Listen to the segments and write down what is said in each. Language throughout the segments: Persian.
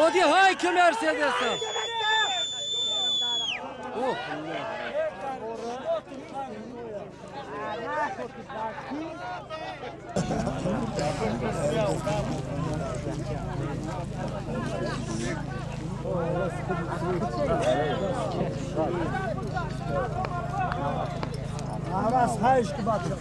خودی های که مرسدس اوه Aras hayş ki bakın.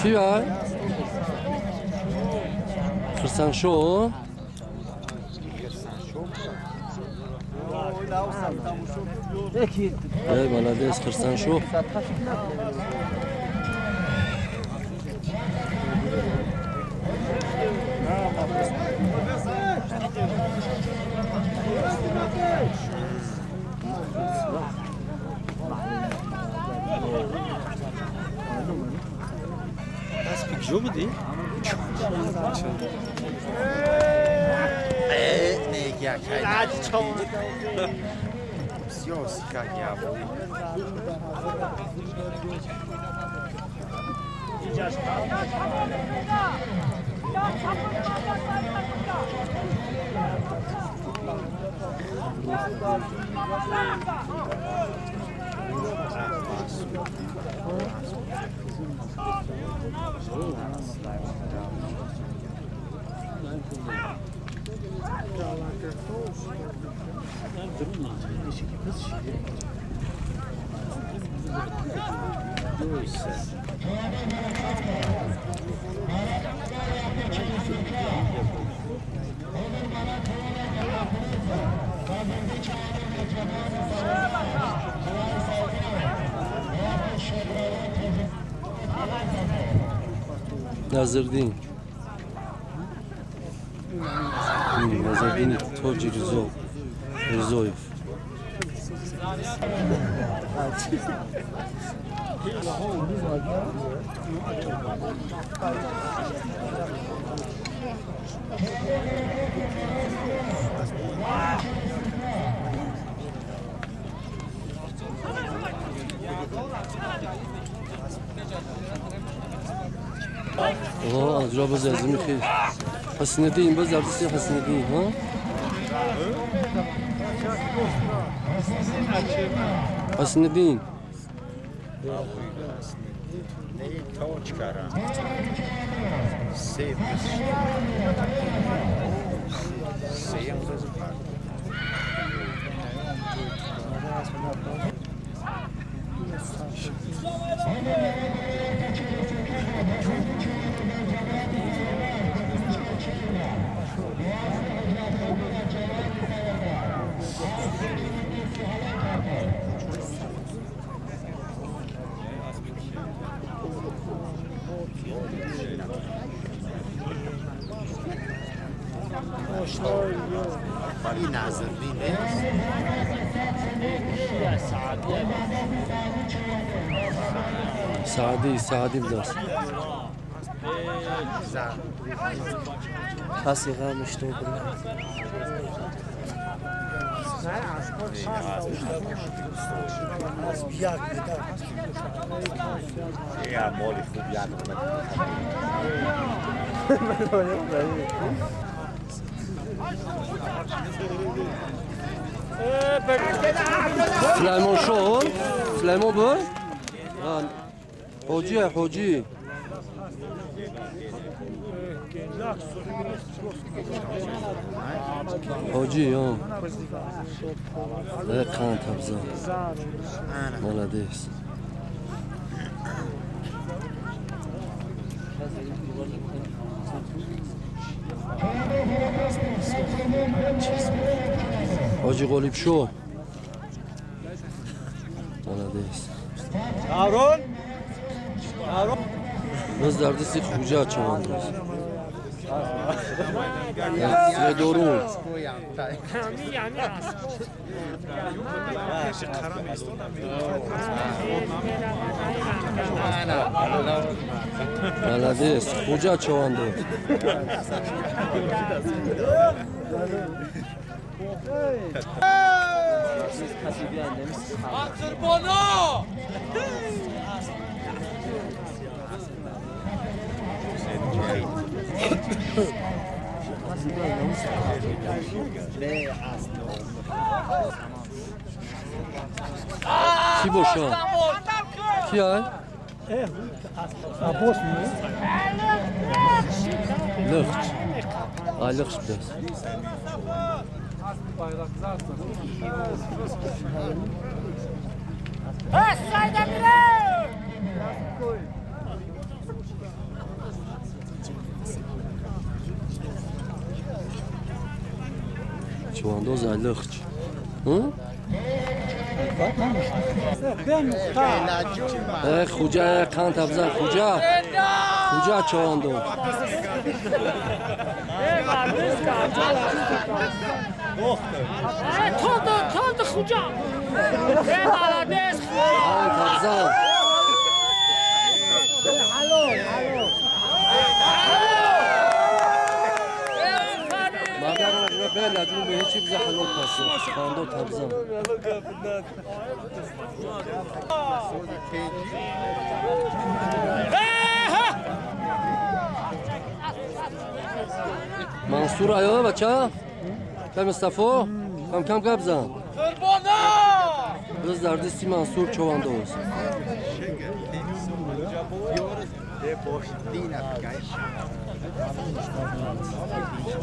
چی var? Kırsanşo. Ey молодец, Kırsanşo. جو بدی؟ نگه سیاسی که Nazırdin. Nazırdin Tovci Rizoyev. اوه اجرا باز از میخوای حسین دین باز درسی حسین دین ها حسین دین تاج کردم سیم این نظردینه سعدی بدرس کسی غمش تو کنه یا مالی خوب یاد سلیمان شو سلیمان بر حاجی حاجی ها ده قند تبزا молодец حاجی قلیب شو молодец Harun باز در دستی خوجه چمان دوست سویدورون ملدیس خوجا چواندو کی boşa? Ki ay? Abos mu? Lıxt. Ay lıxt biraz. چواندوز ay lıxt. Hı? خوجا کان تبزن خوجا چواندو تولد خوجا کان تبزن بله دون به هیچی بزن حلال پاسه خاندو تبزن منصور آیا بچه؟ کم مصطفی؟ کم بزن بز در دستی منصور چواندوز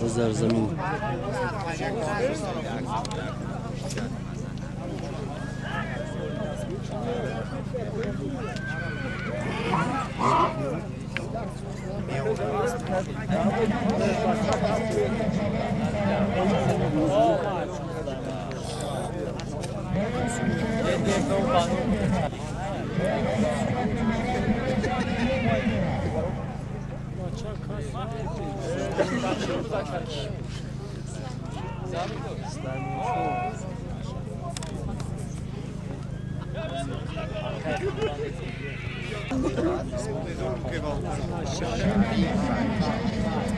بزر زمین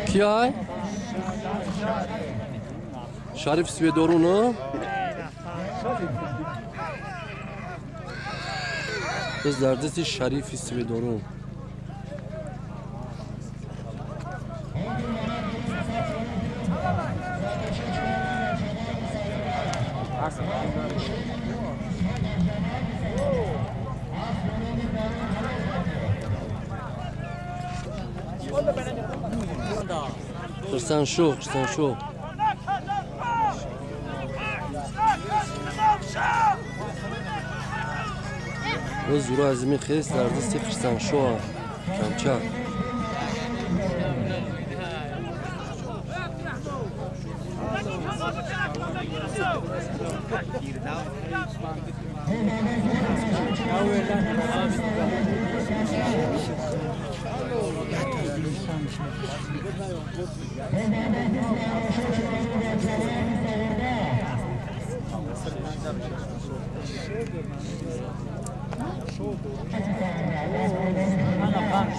کی ay? Şarif Svedorunu Biz derdesi Şarif Svedorun Kırsan şu Bu zuru azimi khis derdesti kırsan şu kamça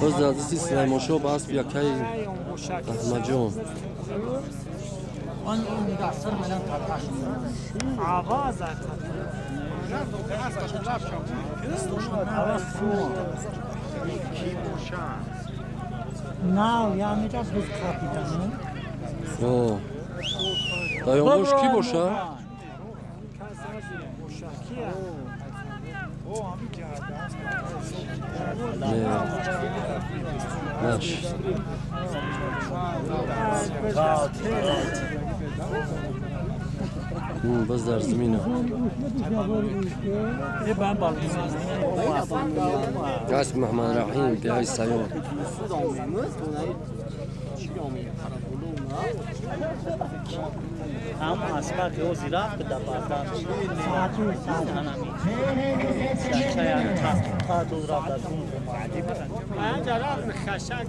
Biz derdesti Süleymanşo bas yakay Ahmadjon آن این نگاه سر منم ترکش آواز نه یعنی جا بز کپیتانه Dayanmış ki boşa? Naş. Baz در زمینه. اسم محمد رحیم بیای سیار. هم اسمت و زیرا به دپارتمان تا دو را دادن. من جرا خشک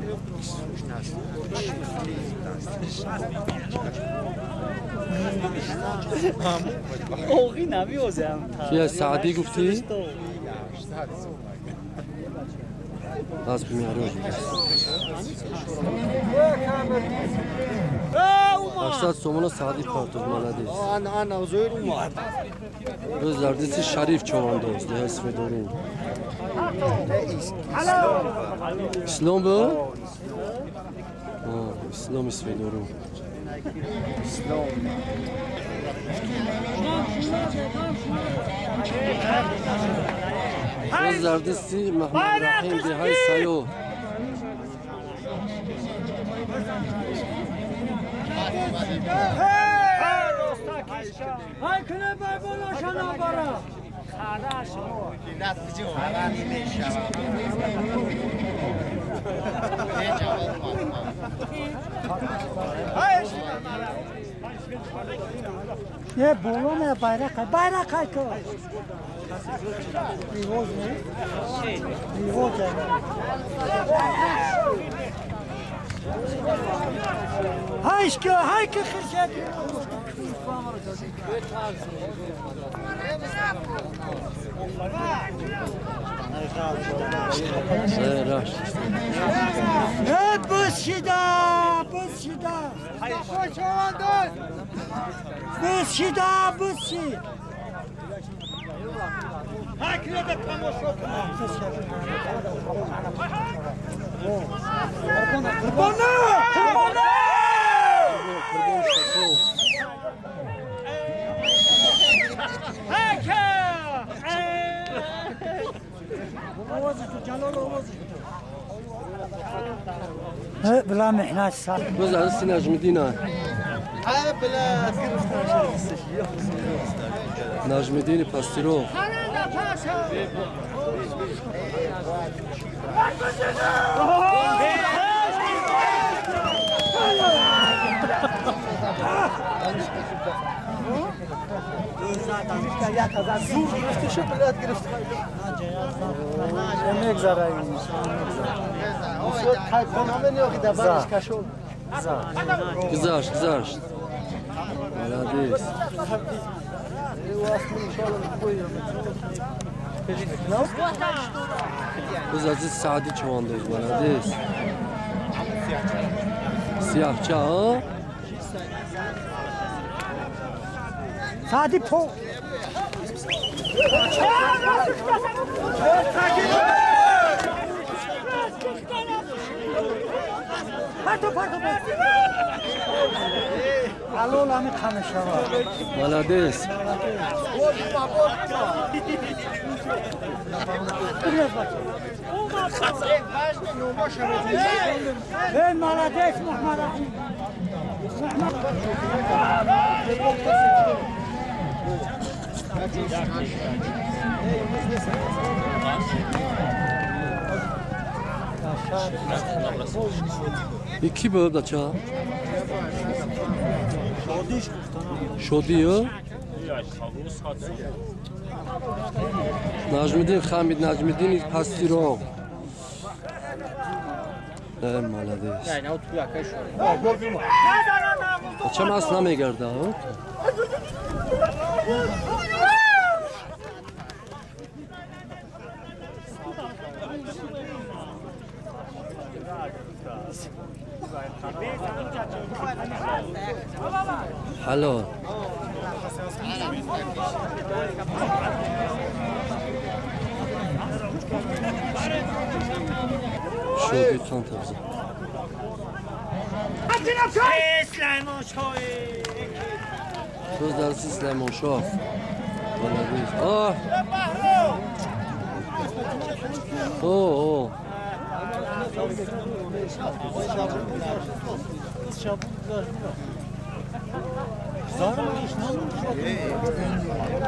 اوغی نمیوزم کی از سعدی گفتی؟ از میارو 800 سومون سعدی پارتوز مالدیس انا زویر اومد روز زردیسی شریف چواندوز ده اسم دورون اسلام با؟ اسلام اسم دورون روز زردیسی محمد رحیم ده های سایو های کنه بای بالا شنا برا یه بولون bayrak که ریوز نه ریوز های که خرشد سراش بسیده بلا محناج صار روز زردیسی نجم دینه نجم دینی پستیرو گذاشت مالدیس روز عزیز سعدی چواندوز مالدیس سیاه چه ها؟ سعدی پو الان همین خانه شما مالدیس این مالدیس محمد رحیم یکی بود بچه ها؟ شدی ها؟ نجمدین خمید نجمدین پستی رو نه مالدیس بچه هم اصلا میگرده ها؟ حلال شدی تان تبزه روز درسی سلیمان شاه آه اوه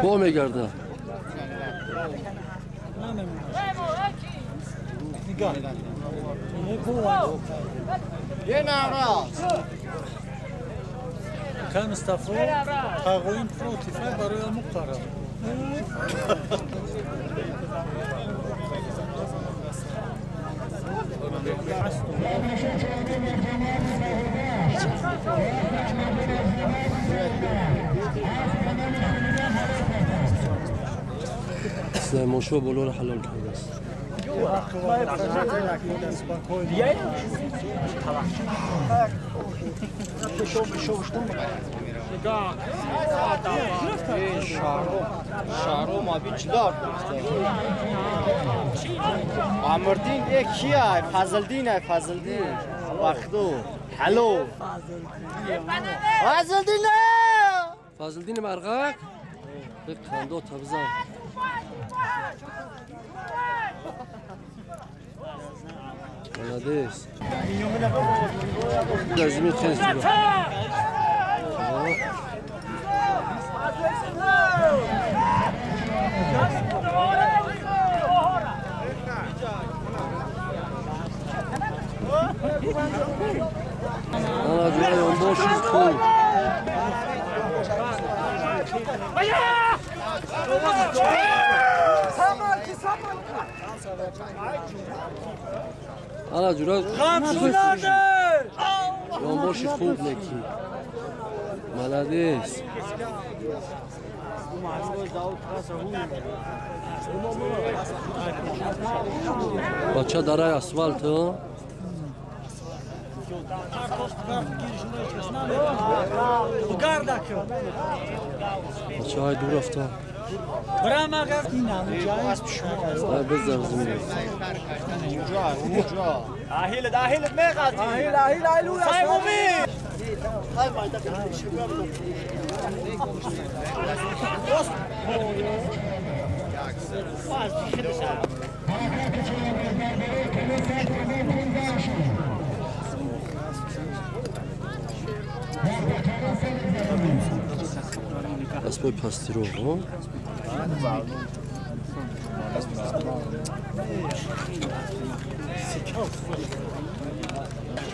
با میگرده یه نعراض كان مصطفى قاغوين فوتيفاي برا المقترب سلیمان شو بالا رو حلال کرده است. شهرام آبی چیدار آمردین کیه؟ فضلدین وقتو حلو فضلدین فضلدین مرغک به کندا تبزن молодец لازم خیلی انا جوای اون باشید خوب انا جوای اون باشید خوب نکی молодец بچه داره اسفالت ها بچه های دور افتان بزر زمین اهیل میقاتی سایمومی اسبای پستی رو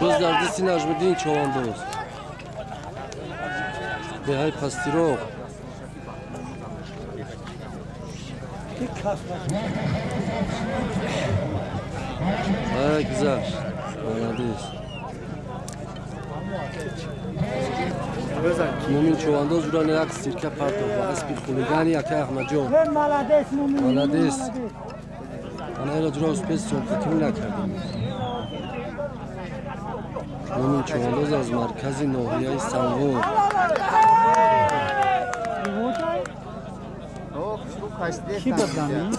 باز در دستی نجمدین چواندوز به های پستی رو های گذشت молодец مومین چواندوز جوران یک سیرکه پرتو و اسبی خونگانی یکی احمد جان молодец انا ایلا جورا اسپیس چون که نکردیم مومین چواندوز از مرکز ناحیه سنگور کی بدنامی؟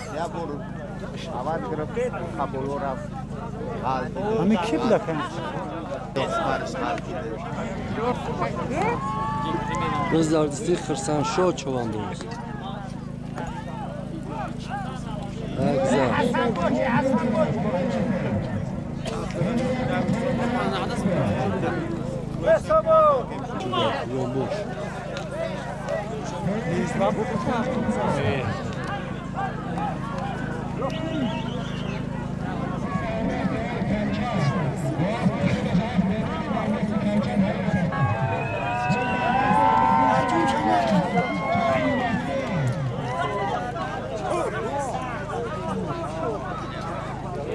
همه کی بدکن؟ باز در دستی خرسان شو چواندوز اگزار یومبوش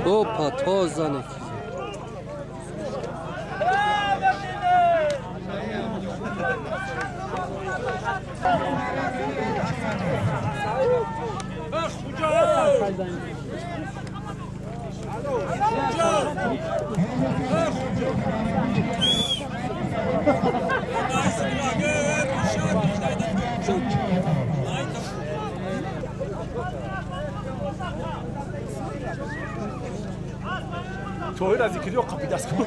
اوپا تازه نکیزه توی از اینکه قبی دست کن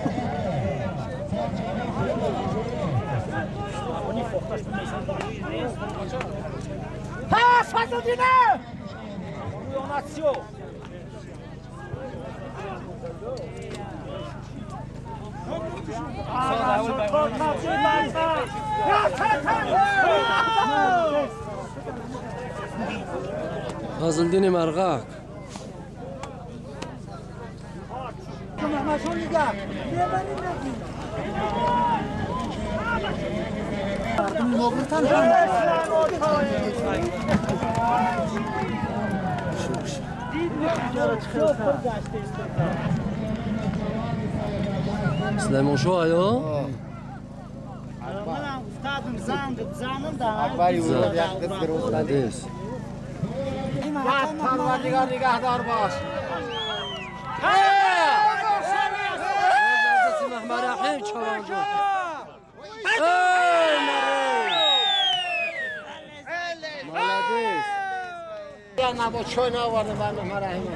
ها فضلدینه فضلدین مرغک سلیمان شو آیا؟ اولی ولد یک دست گروه молодец رحمت پروردگار نگهدار باش. محمد رحیم چوان جو یا نبا چوی ناورده بر محمد رحیم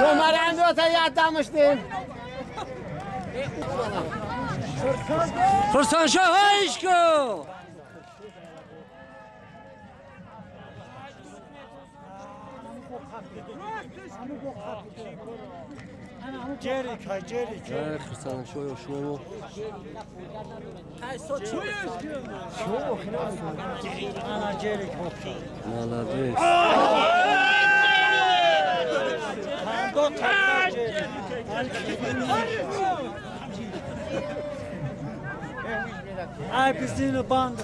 محمد رحیم دو تا یاد دمشتیم خرسان شاهایش کو جریک های جریک خرسان شوی شو انا جریک بخی مالادیس دو تا جریک ای بزین باند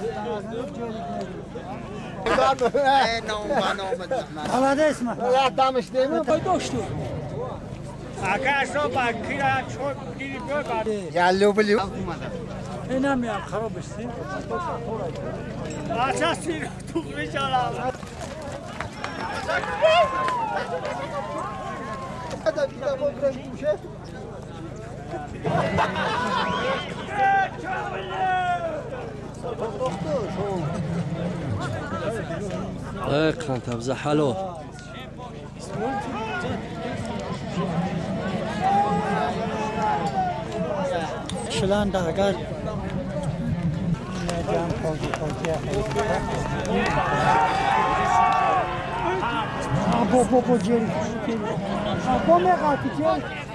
حالا اسم یاد دمشتیم داشتو آکاشو باکیرا چوب گیری بگار یالو بلیو اینا میام خراب بشین آچا سیر تو میشالا كان تبزة حلو شلان داغر جام فوجي ابو جيري ابو ميغاتي جيري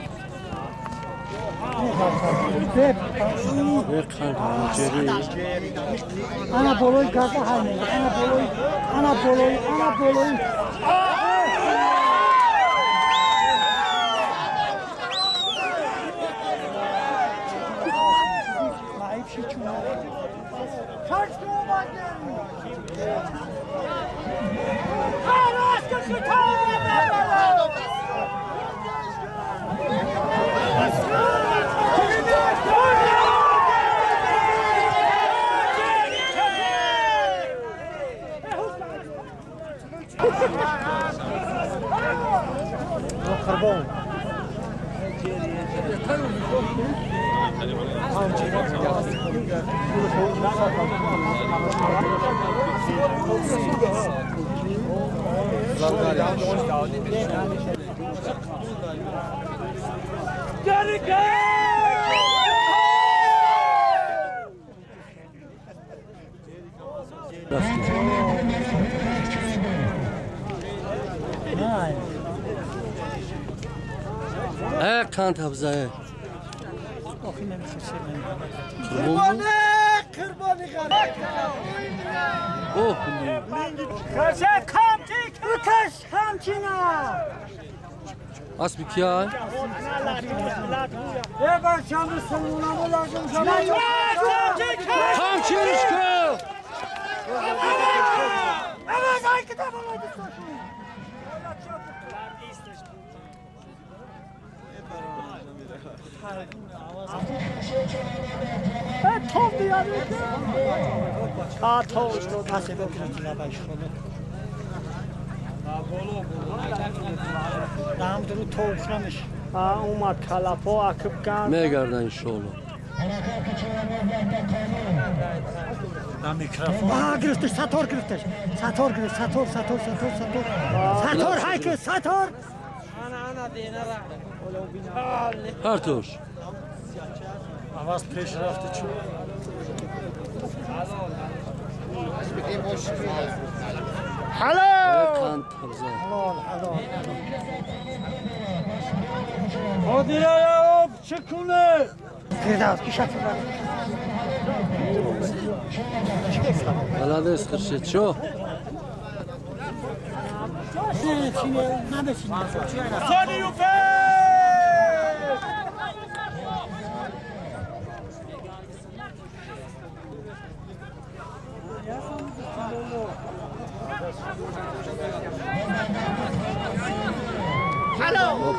انا بولوي كذا هاي انا بولوي لعيب شي شنو خرج خربون كانت هبزة اوه اسبي كيان خامچينشكو نام درو توفرمش اومد کلاپا عقب کرد میگردن انشالله میکروفون گرفتش ستار گرفتش ستار هایکه ستار هر توش آواز پیش رفته چون هلو كانت هبزة حاضر چکونه گرداز کی شفت بلادس خرشت شو هلو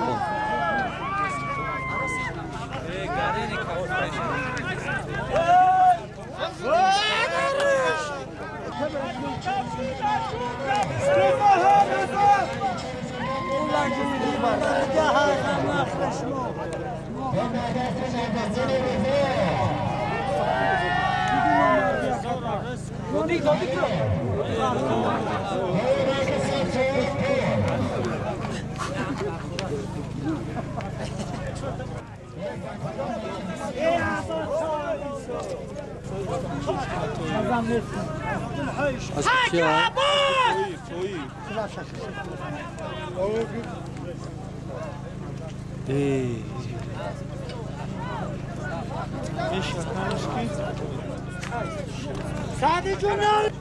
سعدی جونم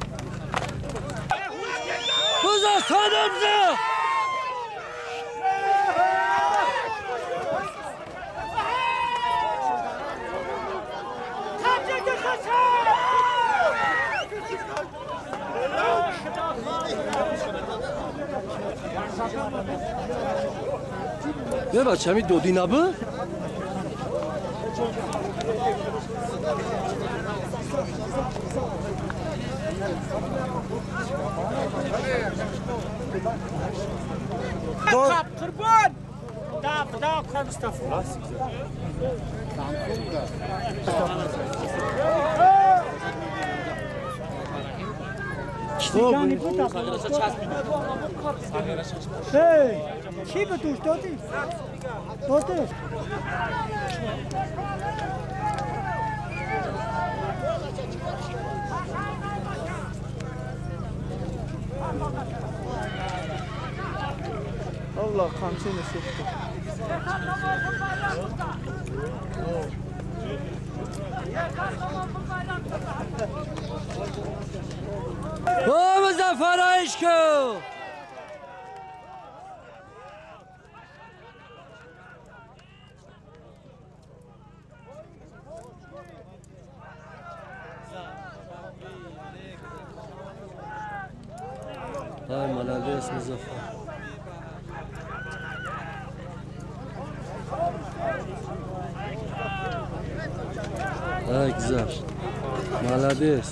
بزا سادم زا بیا بچه همی دودی نبه قربان دا كان مصطفى يعني بوتا اي كيف بدوش دوتي دوتي الله 50 سفته او مظفر عشقو های молодец مظفر ای güzel молодец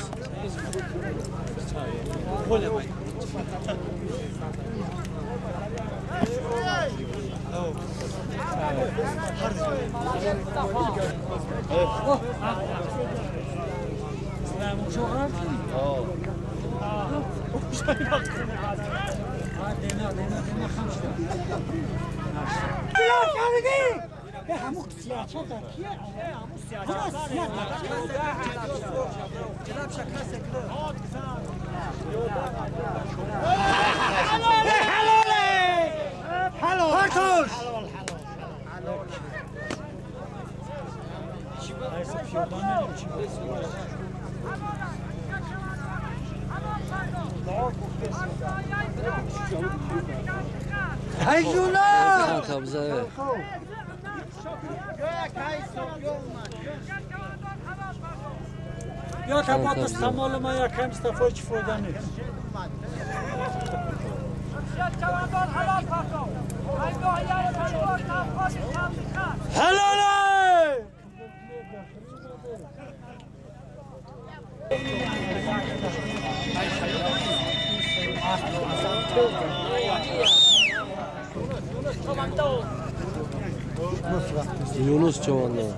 هيجونا kabza يا تبغى تستعمل ما يا كم استفوج فوداني هلا Yunus çobanlar.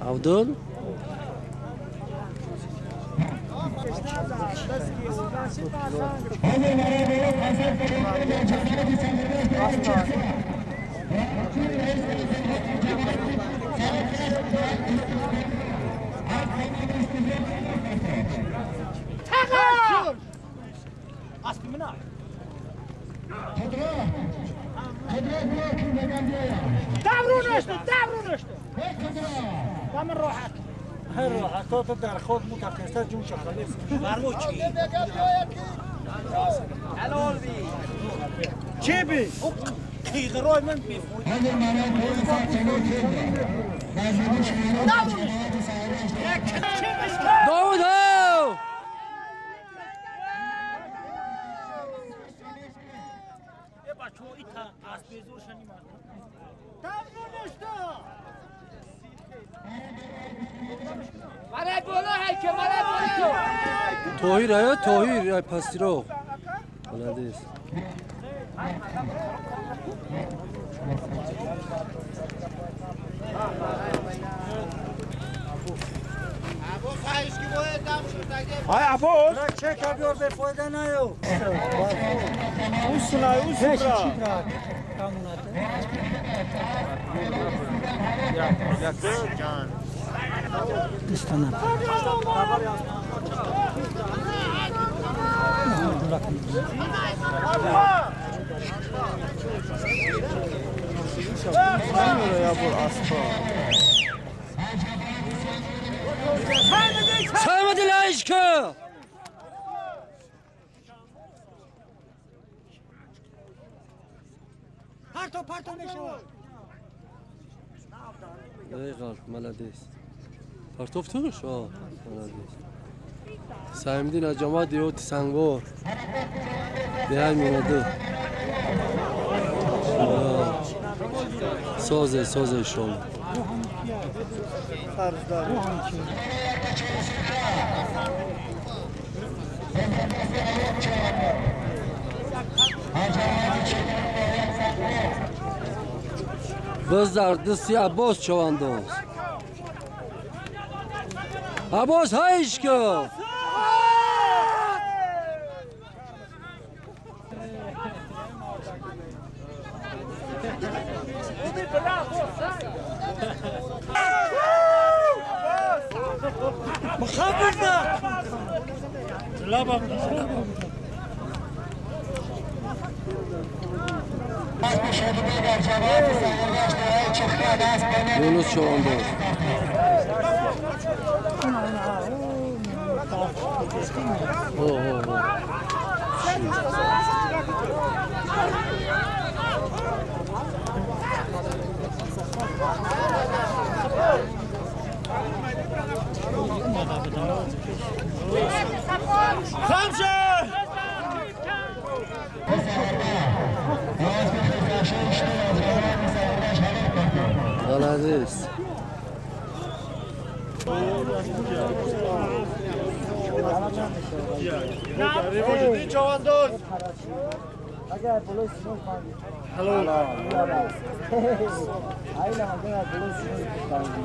Abdul? اسبي مناح دعوا نشتو دام روحك هاي روحك تو تقدر خود متكسر جون شغالين مرموشي حلال بي چی خیغروی من بیفوی داود هاو یه بچه ایتا از بیزور شنی مانده داود نشتا مرد بالا هیکه مرد بالا توهیر های توهیر پستیرو молодец باز چه کبیر به فایده نیو اوسنا اوسنا Sayma Dilayşka! پرتو میشو Eyvallah, молодец. Partov turuş, молодец. Sayımdin acama diyor Sangor. Değer mi oldu? Soze şol. Bızdardı Abbas çavandoz. Abbas hayışko. Yunus çavandoz. Молодец. اگر پلیس نو پاندی هلو اینا اگر پلیس نو پاندی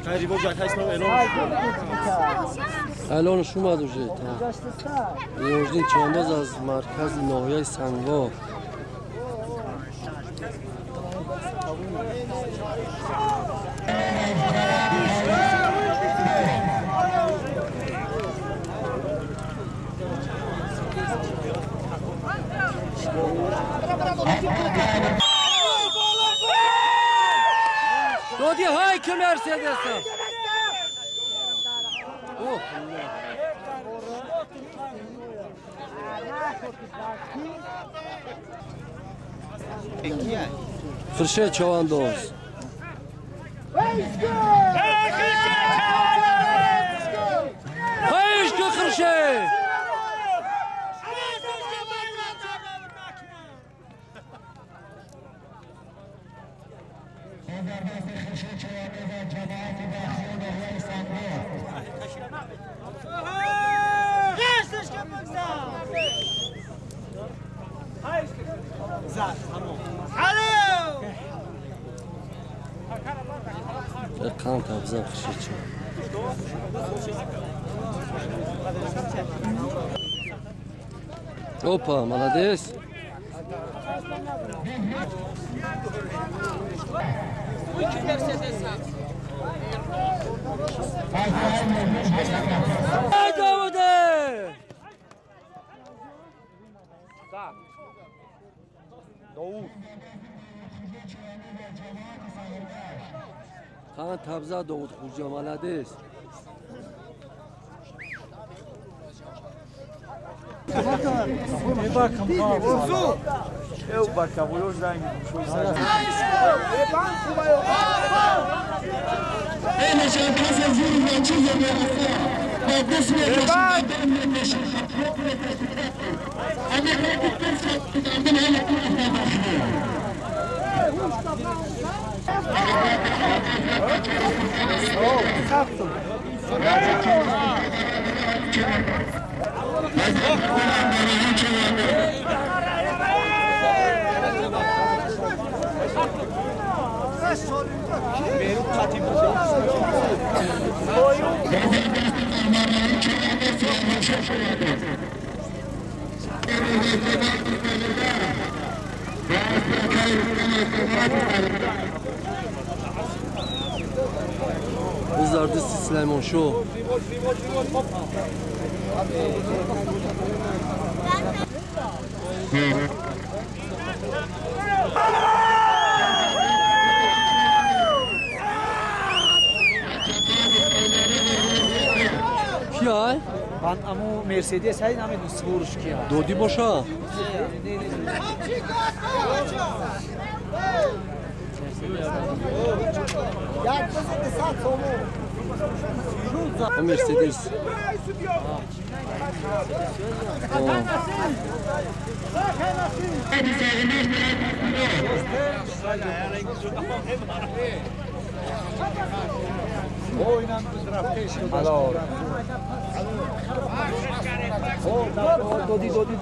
خیلی بوجود هست نو الان شما دوجه یوجدین چانداز از مرکز ناحیه سنگار دادی های که مرسدس فرشه چواندوز هایش که فرشه Kan kabza kışıcı. Opa, молодец. Haydi Davide! Kan tabza Davud Hoca, молодец. Eu bacavulho zangi Benim وزاردست سلیمان شو کیای؟ من امو مرسدس هایی نمی دوست فروش کیا دودی باشا مرسدس دودی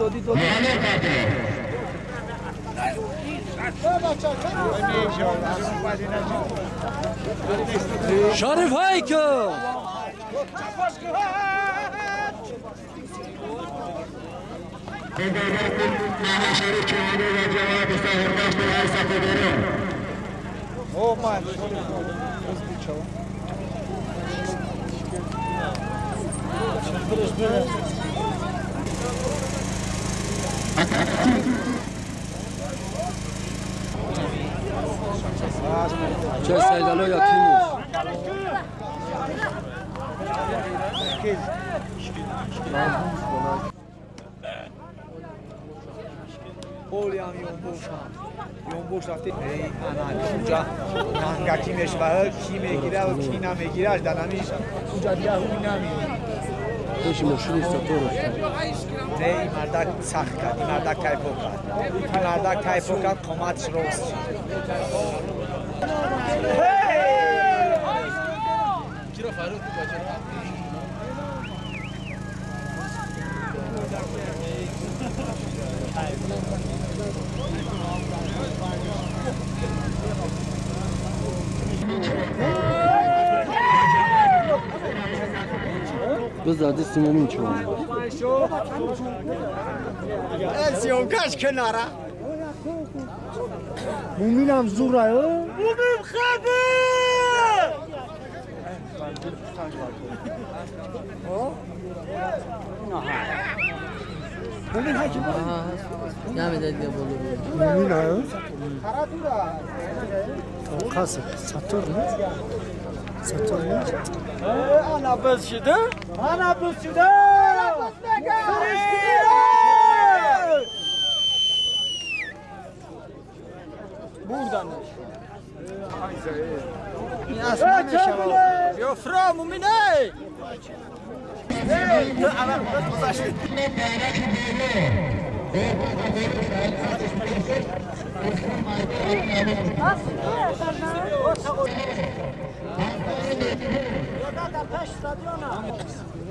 شریف هایی که چه سیدالو یا تیموز اولیام یونبوش رفته انا اونجا نانگاکی مشوره کی میگیره و کی نمیگیره از دنانیش اونجا دیگه همی نمیگیره توش مشروع است تو رو نه این مردک سخت کرد این مردک کیفو کرد این مردک کیفو کرد قامتش روست بزرده سیمومین چون سیوکش کناره مومینم زوره مومین خبه مومین ها که نمیده دیگه بولو مومین ها خاصه ساتور انا بس شده بردن این اصلا نشوه یا فرا مومینه تو اول خودت گذاشتی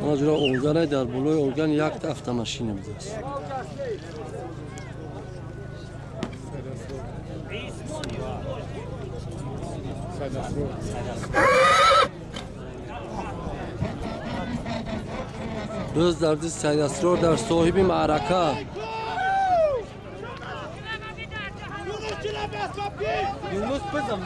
آجرا اولگانه در بلوی اولگان یک هفته ماشین بوده است روز در دست سید اسرار در صاحب معرکه یونس بزن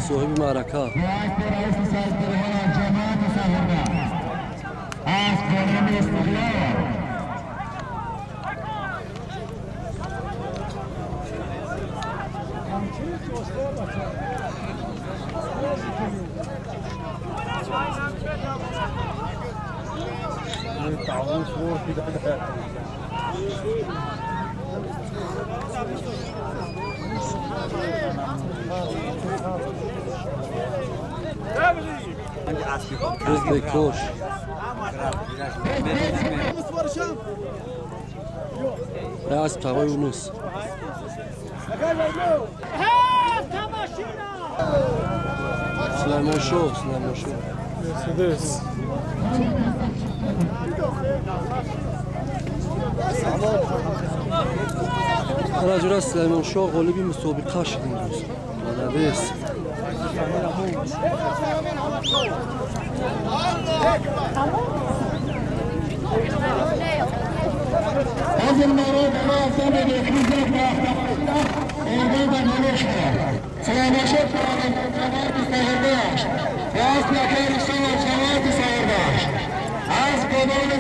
صاحب معرکه روز بکوش اسب تقوی اونوس سلیمان شو مرسدس راجع سلیمان شو غالبی مسابقه شد امروز ملدس از این مورد خاصه به دکریزه ارگان و نمش کرد سلامشه فرامت سهرداشت راست نکر شما سوات سهرداشت از قدر